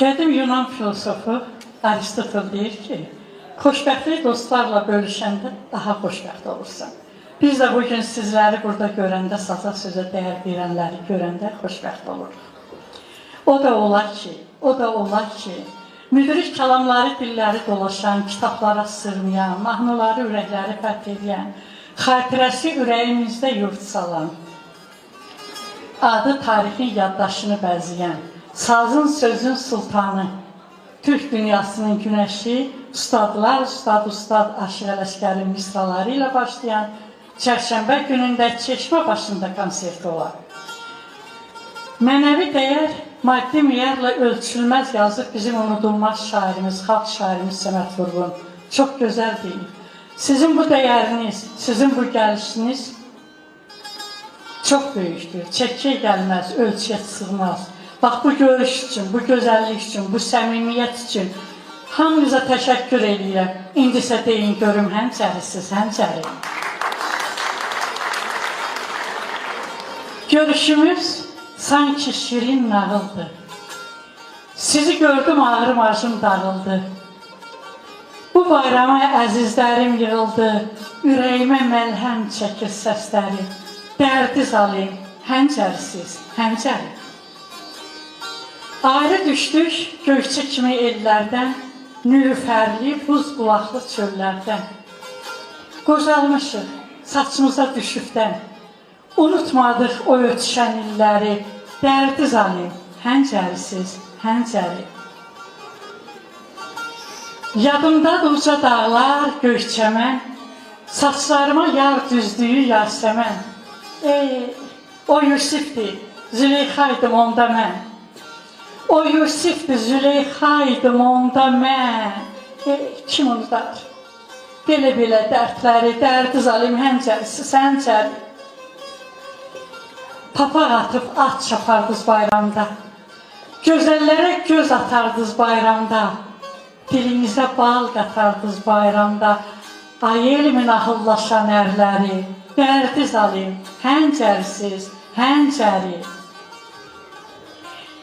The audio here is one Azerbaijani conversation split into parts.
Qədim Yunan filosofu Aristotel deyir ki, xoşbəxtlik dostlarla bölüşəndə daha xoşbəxt olursan. Biz də bugün sizləri burada görəndə, saza sözə dəyər verənləri görəndə xoşbəxt oluruq. O da olar ki, müdrik kəlamları, dilləri dolaşan, kitablara sırmayan, mahnıları, ürəkləri fəth edən, xatirəsi ürəyimizdə yurt salan, adı tarixin yaddaşını bəzəyən, sazın sözün sultanı, Türk dünyasının günəşi, ustadlar, ustad Aşıq Ələsgərin misraları ilə başlayan çərşənbə günündə Çeşmə başında konserti olar. Mənəvi dəyər, maddi miyərlə ölçülməz yazıb bizim unudulmaz şairimiz, xalq şairimiz Səməd Vurğun. Çox gözəl deyil. Sizin bu dəyəriniz, sizin bu gəlişiniz çox böyükdür. Çəkiyə gəlməz, ölçüyə sığmaz. Bax, bu görüş üçün, bu gözəllik üçün, bu səmimiyyət üçün hamınıza təşəkkür edirəm. İndisə deyin, görüm, həmçərisiz, həmçəri. Görüşümüz sanki şirin nağıldır. Sizi gördüm, ağrım acım dağıldı. Bu bayrama əzizlərim yığıldı. Ürəyimə məlhəm çəkir səsləri. Dərdi zalim, həmçərisiz, həmçəri. Ayrı düşdük göyçə kimi ellərdən, nülüfərli, buz qulaqlı çöllərdən. Qocalmışıq, saçımıza düşübdən, unutmadıq o ötüşən illəri, dərdi zalim, həncərisiz, həncəri. Yadımdadır uca dağlar, göyçəmən, saçlarıma yar düzdüyü yasəmən. O Yusifdir, Züleyxaydım onda mən. O Yusifdir, Züleyxaydım onda mən. Kim unudar? Belə-belə dərdləri, dərdi zalim, həncərisiz, həncəri. Papaq atıb at çapardız bayramda. Gözəllərə göz atardız bayramda. Dilinizə bal qatardız bayramda. Ay elimin ahıllaşan ərləri, dərdi zalim, həncərisiz, həncəri.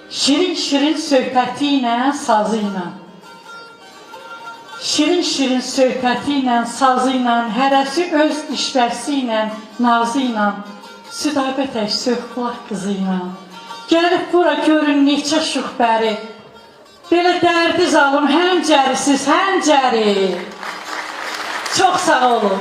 Şirin-şirin söhbəti ilə, sazı ilə. Şirin-şirin söhbəti ilə, sazı ilə, hərəsi öz işvəsi ilə, nazı ilə, südabə tək söhqulaq qızı ilə. Gəlib bura görün neçə şuxbəri, belə dərdi zalım, həncərisiz, həncəri. Çox sağ olun.